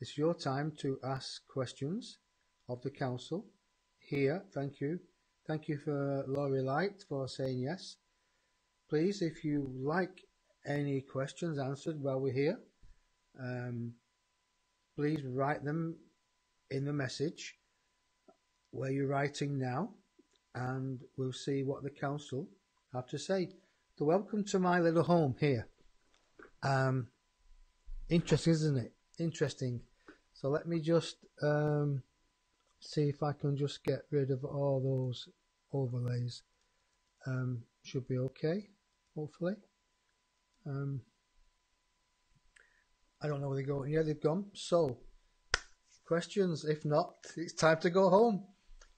It's your time to ask questions of the council here. Thank you. Thank you for Laurie Light for saying yes. Please, if you like any questions answered while we're here, please write them in the message where you're writing now, and we'll see what the council have to say. So welcome to my little home here. Interesting, isn't it? Interesting. So let me just see if I can just get rid of all those overlays. Should be okay, hopefully. I don't know where they're going. Yeah, they've gone. So, questions? If not, it's time to go home.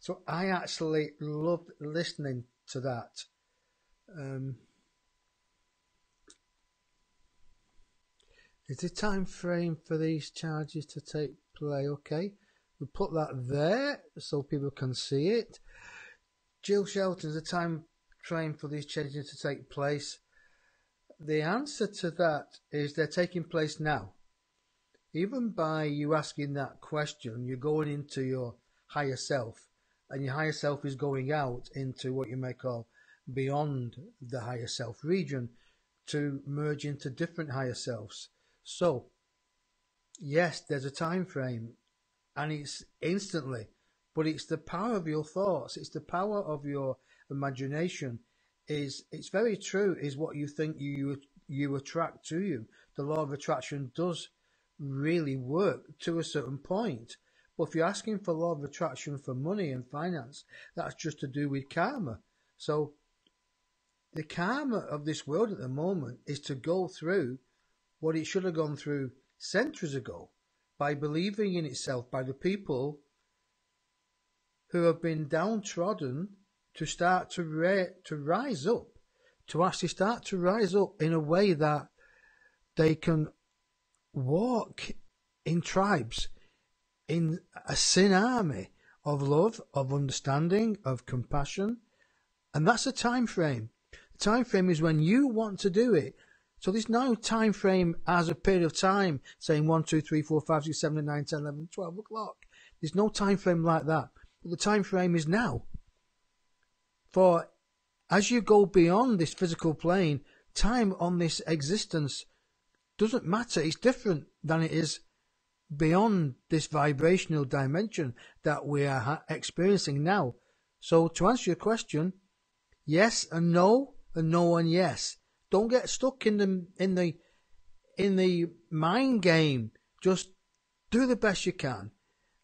So I actually loved listening to that. Is the time frame for these charges to take play? Okay, we'll put that there so people can see it. Jill Shelton, is the time frame for these changes to take place? The answer to that is they're taking place now. Even by you asking that question, you're going into your higher self, and your higher self is going out into what you may call beyond the higher self region to merge into different higher selves. So, yes, there's a time frame, and it's instantly, but it's the power of your thoughts, it's the power of your imagination. It's very true, is what you think you attract to you. The law of attraction does really work to a certain point. But if you're asking for law of attraction for money and finance, that's just to do with karma. So the karma of this world at the moment is to go through what it should have gone through centuries ago by believing in itself, by the people who have been downtrodden to start to rise up, to actually start to rise up in a way that they can walk in tribes, in a sin army of love, of understanding, of compassion. And that's a time frame. The time frame is when you want to do it. So there's no time frame as a period of time saying 1, 2, 3, 4, 5, 6, 7, 8, 9, 10, 11, 12 o'clock. There's no time frame like that. But the time frame is now. For as you go beyond this physical plane, time on this existence doesn't matter. It's different than it is beyond this vibrational dimension that we are experiencing now. So to answer your question, yes and no and yes. Don't get stuck in the mind game. Just do the best you can.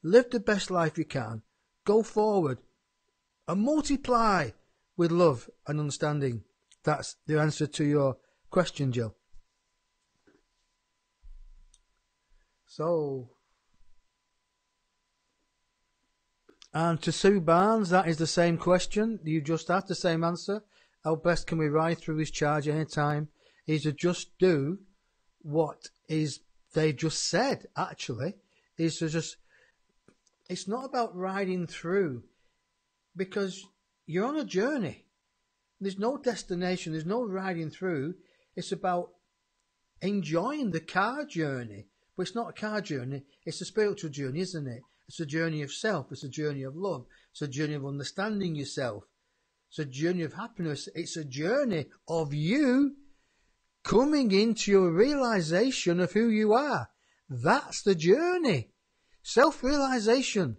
Live the best life you can. Go forward and multiply with love and understanding. That's the answer to your question, Jill. So, and to Sue Barnes, that is the same question. You just asked the same answer. How best can we ride through this charge any time? Is to just do what is they just said, actually. Is to just, it's not about riding through, because you're on a journey. There's no destination. There's no riding through. It's about enjoying the car journey. But it's not a car journey. It's a spiritual journey, isn't it? It's a journey of self. It's a journey of love. It's a journey of understanding yourself. It's a journey of happiness. It's a journey of you coming into your realization of who you are. That's the journey. Self-realization.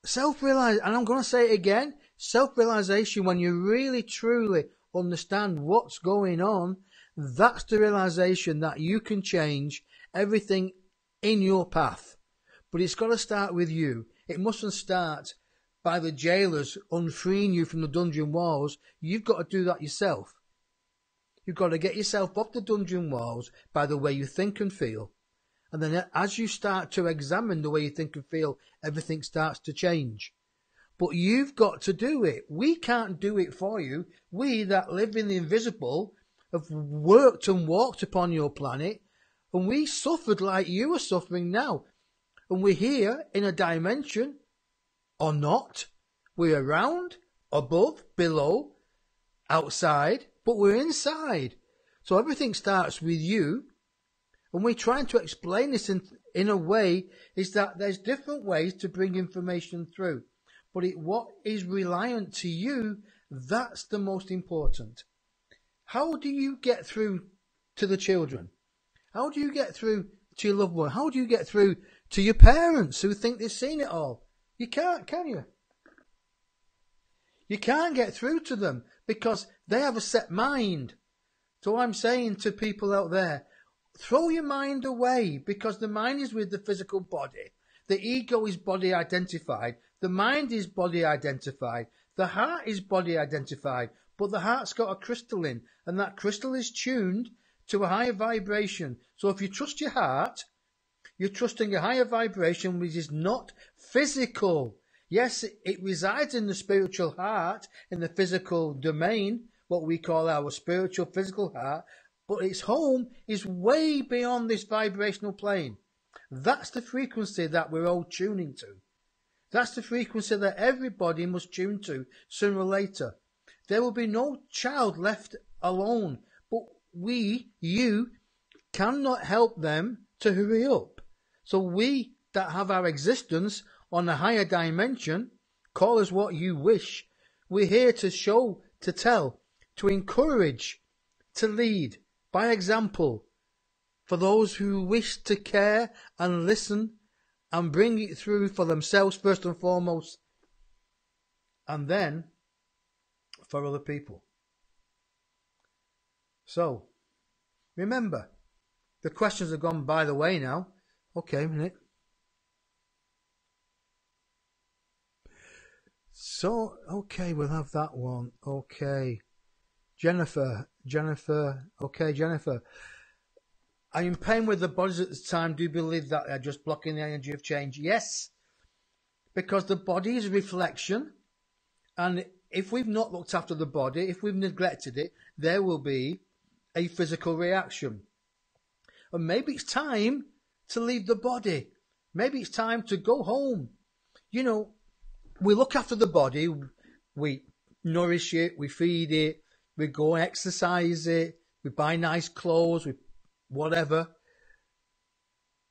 Self-realization, and I'm going to say it again, self-realization, when you really truly understand what's going on, that's the realization that you can change everything in your path. But it's got to start with you. It mustn't start by the jailers unfreeing you from the dungeon walls. You've got to do that yourself. You've got to get yourself off the dungeon walls by the way you think and feel. And then as you start to examine the way you think and feel, everything starts to change. But you've got to do it. We can't do it for you. We that live in the invisible have worked and walked upon your planet, and we suffered like you are suffering now. And we're here in a dimension, or not. We're around, above, below, outside, but we're inside. So everything starts with you. And we're trying to explain this in a way is that there's different ways to bring information through. But what is reliant to you, that's the most important. How do you get through to the children? How do you get through to your loved one? How do you get through to your parents who think they've seen it all? You can't, can you? You can't get through to them because they have a set mind. So I'm saying to people out there, throw your mind away because the mind is with the physical body. The ego is body identified. The mind is body identified. The heart is body identified. But the heart's got a crystal in, and that crystal is tuned to a higher vibration. So if you trust your heart, you're trusting a higher vibration which is not physical. Yes, it resides in the spiritual heart, in the physical domain, what we call our spiritual physical heart, but its home is way beyond this vibrational plane. That's the frequency that we're all tuning to. That's the frequency that everybody must tune to sooner or later. There will be no child left alone, but you cannot help them to hurry up. So we that have our existence on a higher dimension, call us what you wish. We're here to show, to tell, to encourage, to lead by example for those who wish to care and listen and bring it through for themselves first and foremost, and then for other people. So, remember, the questions have gone by the way now. Okay, a minute. So, okay, we'll have that one. Okay. Jennifer. Okay, Jennifer. Are you in pain with the bodies at the time? Do you believe that they're just blocking the energy of change? Yes. Because the body is a reflection. And if we've not looked after the body, if we've neglected it, there will be a physical reaction. And maybe it's time to leave the body. Maybe it's time to go home. You know, we look after the body, we nourish it, we feed it, we go exercise it, we buy nice clothes, we whatever.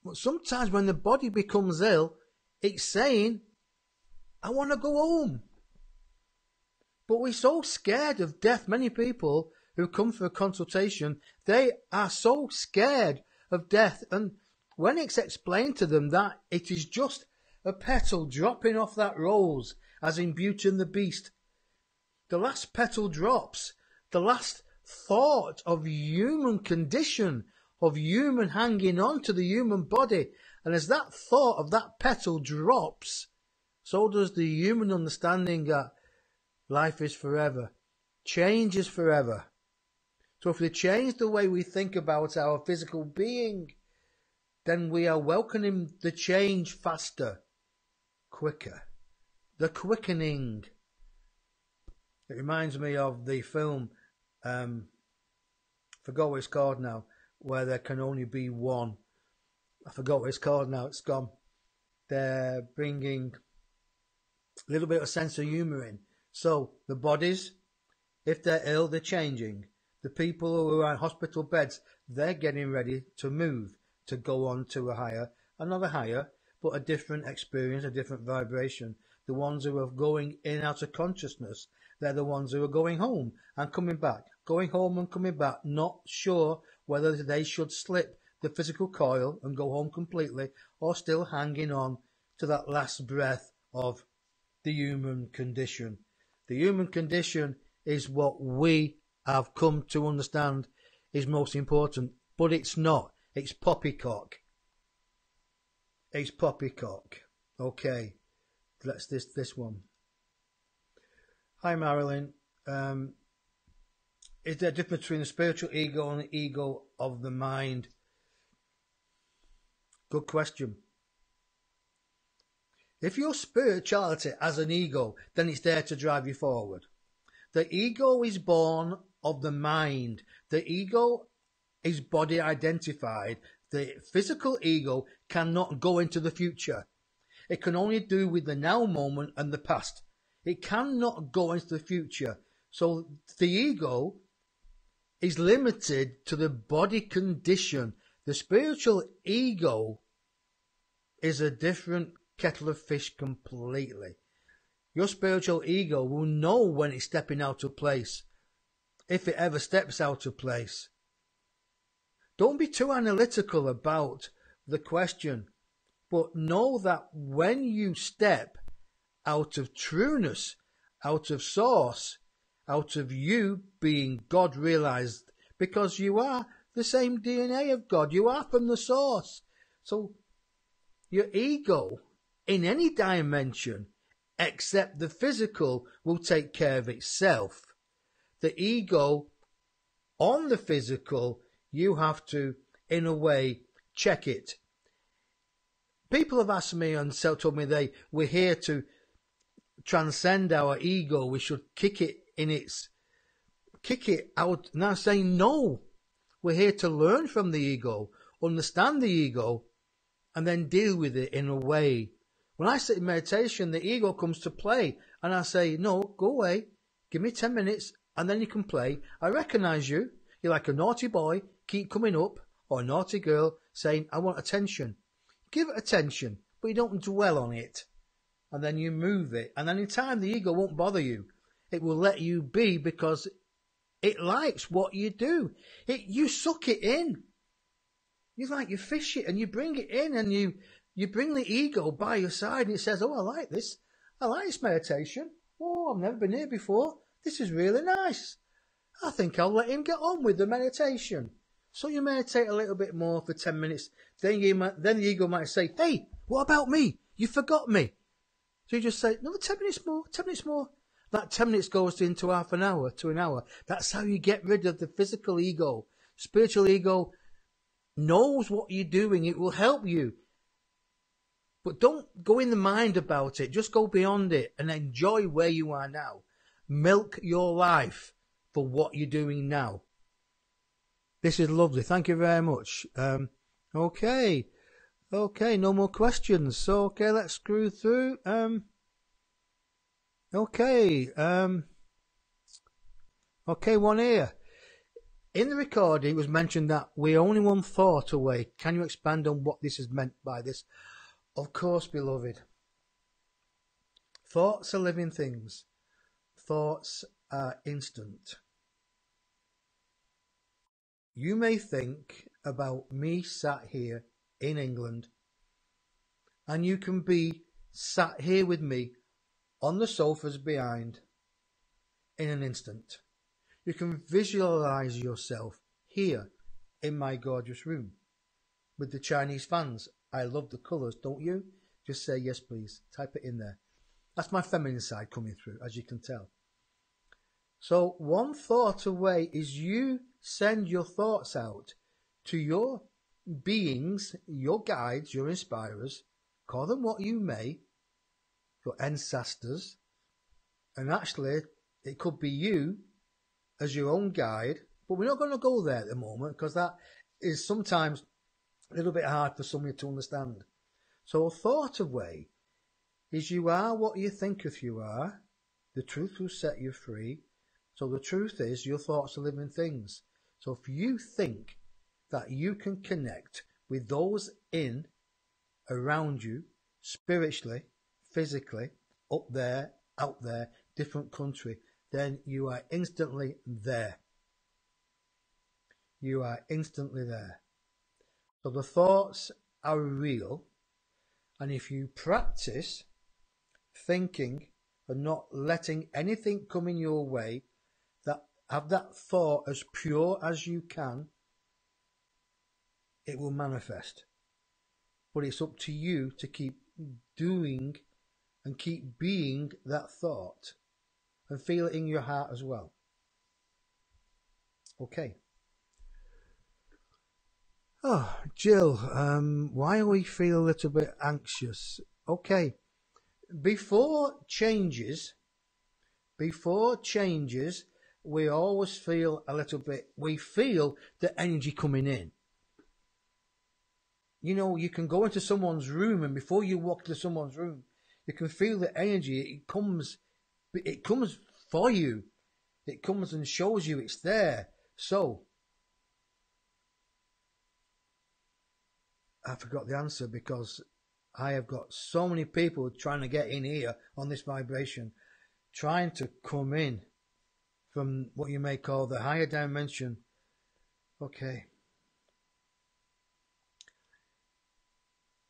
But sometimes when the body becomes ill, it's saying, I want to go home. But we're so scared of death. Many people who come for a consultation, they are so scared of death. And when it's explained to them that it is just a petal dropping off that rose, as in Beauty and the Beast, the last petal drops, the last thought of human condition, of human hanging on to the human body. And as that thought of that petal drops, so does the human understanding that life is forever. Change is forever. So if we change the way we think about our physical being, then we are welcoming the change faster, quicker. The quickening. It reminds me of the film, forgot what it's called now, where there can only be one. I forgot what it's called now, it's gone. They're bringing a little bit of sense of humour in. So, the bodies, if they're ill, they're changing. The people who are on hospital beds, they're getting ready to move, to go on to a higher, another higher, but a different experience, a different vibration. The ones who are going in and out of consciousness, they're the ones who are going home and coming back. Going home and coming back, not sure whether they should slip the physical coil and go home completely, or still hanging on to that last breath of the human condition. The human condition is what we have come to understand is most important, but it's not. It's poppycock. It's poppycock. Okay, let's this one. Hi Marilyn. Is there a difference between the spiritual ego and the ego of the mind? Good question. If your spirituality has an ego, then it's there to drive you forward. The ego is born of the mind. The ego is body identified. The physical ego cannot go into the future. It can only do with the now moment and the past. It cannot go into the future. So the ego is limited to the body condition. The spiritual ego is a different kettle of fish completely. Your spiritual ego will know when it's stepping out of place, if it ever steps out of place. Don't be too analytical about the question, but know that when you step out of trueness, out of source, out of you being God realized, because you are the same DNA of God, you are from the source. So your ego in any dimension except the physical will take care of itself. The ego on the physical, you have to, in a way, check it. People have asked me and told me we're here to transcend our ego. We should kick it out. Now saying no, we're here to learn from the ego, understand the ego, and then deal with it in a way. When I sit in meditation, the ego comes to play, and I say, no, go away, give me 10 minutes, and then you can play. I recognize you. You're like a naughty boy, keep coming up, or a naughty girl saying, I want attention. Give it attention, but you don't dwell on it. And then you move it. And then in time, the ego won't bother you. It will let you be because it likes what you do. You suck it in. You fish it and you bring it in and you bring the ego by your side and it says, oh, I like this. I like this meditation. Oh, I've never been here before. This is really nice. I think I'll let him get on with the meditation. So you meditate a little bit more for 10 minutes. Then the ego might say, hey, what about me? You forgot me. So you just say, no, 10 minutes more, 10 minutes more. That 10 minutes goes into half an hour to an hour. That's how you get rid of the physical ego. Spiritual ego knows what you're doing. It will help you. But don't go in the mind about it. Just go beyond it and enjoy where you are now. Milk your life for what you're doing now. This is lovely. Thank you very much. Okay, no more questions. So, okay, let's screw through. Okay, one here. In the recording, it was mentioned that we're only one thought away. Can you expand on what this is meant by this? Of course, beloved. Thoughts are living things. Thoughts are instant. You may think about me sat here in England, and you can be sat here with me on the sofas behind in an instant. You can visualize yourself here in my gorgeous room with the Chinese fans. I love the colours, don't you? Just say yes, please. Type it in there. That's my feminine side coming through, as you can tell. So one thought away is you send your thoughts out to your beings, your guides, your inspirers, call them what you may, your ancestors, and actually it could be you as your own guide, but we're not going to go there at the moment because that is sometimes a little bit hard for somebody to understand. So a thought away is you are what you thinketh you are. The truth will set you free. So the truth is your thoughts are living things. So if you think that you can connect with those in, around you, spiritually, physically, up there, out there, different country, then you are instantly there. You are instantly there. So the thoughts are real. And if you practice thinking and not letting anything come in your way, have that thought as pure as you can, it will manifest. But it's up to you to keep doing and keep being that thought and feel it in your heart as well. Okay. Oh, Jill, why do we feel a little bit anxious? Okay. Before changes, we always feel a little bit, we feel the energy coming in. You know, you can go into someone's room and before you walk into someone's room, you can feel the energy. It comes for you. It comes and shows you it's there. So, I forgot the answer because I have got so many people trying to get in here on this vibration, trying to come in from what you may call the higher dimension. Okay.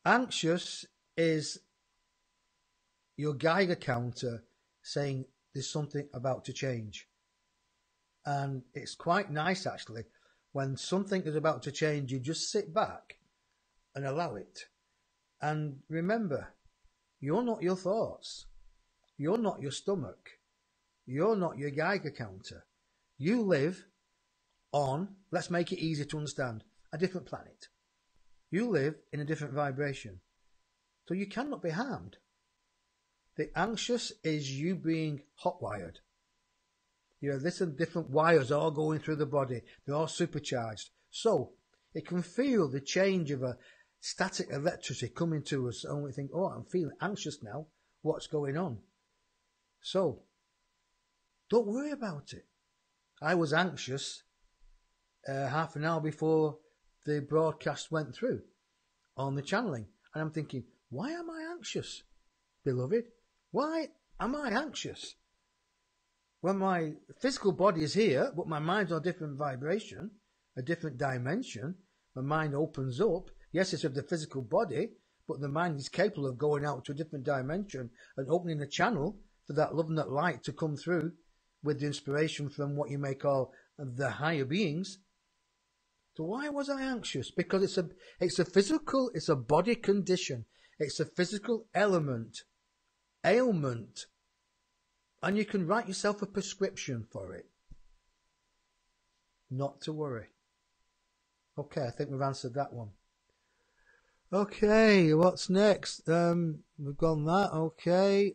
Anxious is your Geiger counter saying there's something about to change. And it's quite nice, actually. When something is about to change, you just sit back and allow it. And remember, you're not your thoughts. You're not your stomach. You're not your Geiger counter. You live on, let's make it easy to understand, a different planet. You live in a different vibration. So you cannot be harmed. The anxious is you being hot-wired. You know, this and different wires all going through the body. They're all supercharged. So it can feel the change of a static electricity coming to us. And we think, oh, I'm feeling anxious now. What's going on? So don't worry about it. I was anxious half an hour before the broadcast went through on the channeling. And I'm thinking, why am I anxious, beloved? Why am I anxious? When my physical body is here, but my mind's on a different vibration, a different dimension, my mind opens up. Yes, it's of the physical body, but the mind is capable of going out to a different dimension and opening the channel for that love and that light to come through with the inspiration from what you may call the higher beings. So why was I anxious? Because it's a physical, it's a body condition. It's a physical ailment. And you can write yourself a prescription for it. Not to worry. Okay, I think we've answered that one. Okay, what's next? We've gone that. Okay.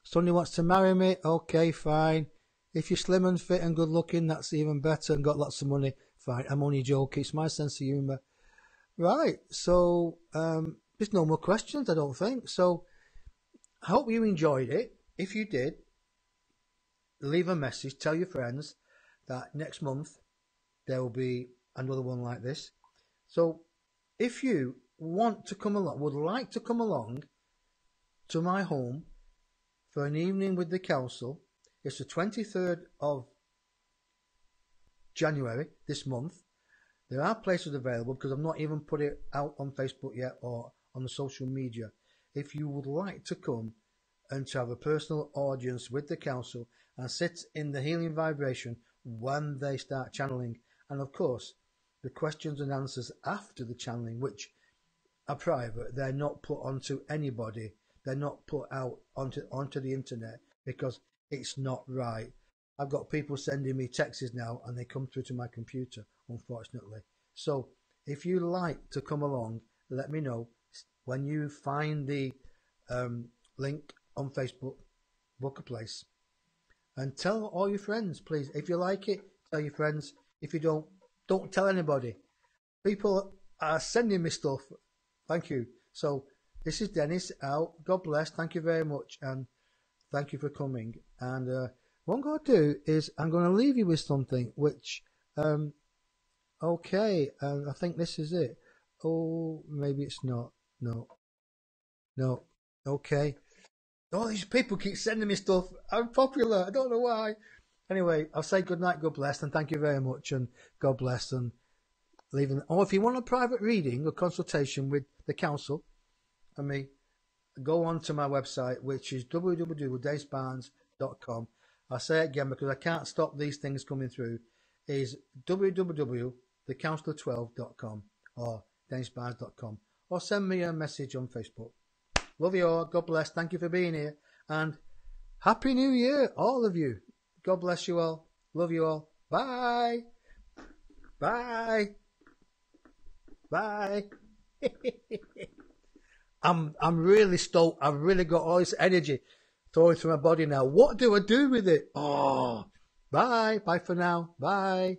Sonny wants to marry me. Okay, fine. If you're slim and fit and good looking, that's even better and got lots of money. Fine, I'm only joking. It's my sense of humour. Right, so there's no more questions, I don't think. So I hope you enjoyed it. If you did, leave a message. Tell your friends that next month there will be another one like this. So if you want to come along, would like to come along to my home for an evening with the council, it's the 23rd of January this month. There are places available because I've not even put it out on Facebook yet or on the social media. If you would like to come and to have a personal audience with the council and sit in the healing vibration when they start channeling, and of course the questions and answers after the channeling, which are private, they're not put onto anybody, they're not put out onto the internet because it's not right. I've got people sending me texts now and they come through to my computer, unfortunately. So if you like to come along, let me know. When you find the link on Facebook, book a place. And tell all your friends, please. If you like it, tell your friends. If you don't tell anybody. People are sending me stuff. Thank you. So this is Dennis out. God bless. Thank you very much. And thank you for coming. And what I'm going to do is I'm going to leave you with something which, okay, I think this is it. Oh, maybe it's not. No. Okay. All these people keep sending me stuff. I'm popular. I don't know why. Anyway, I'll say good night, God bless, and thank you very much, and God bless, and leaving. Or if you want a private reading or consultation with the council and me, go on to my website, which is www.dacebarnes.com. I'll say it again because I can't stop these things coming through. Is www.thecouncilor12.com or dacebarnes.com, or send me a message on Facebook. Love you all. God bless. Thank you for being here. And Happy New Year, all of you. God bless you all. Love you all. Bye. Bye. Bye. I'm really stoked. I've really got all this energy flowing through my body now. What do I do with it? Oh, bye. Bye for now. Bye.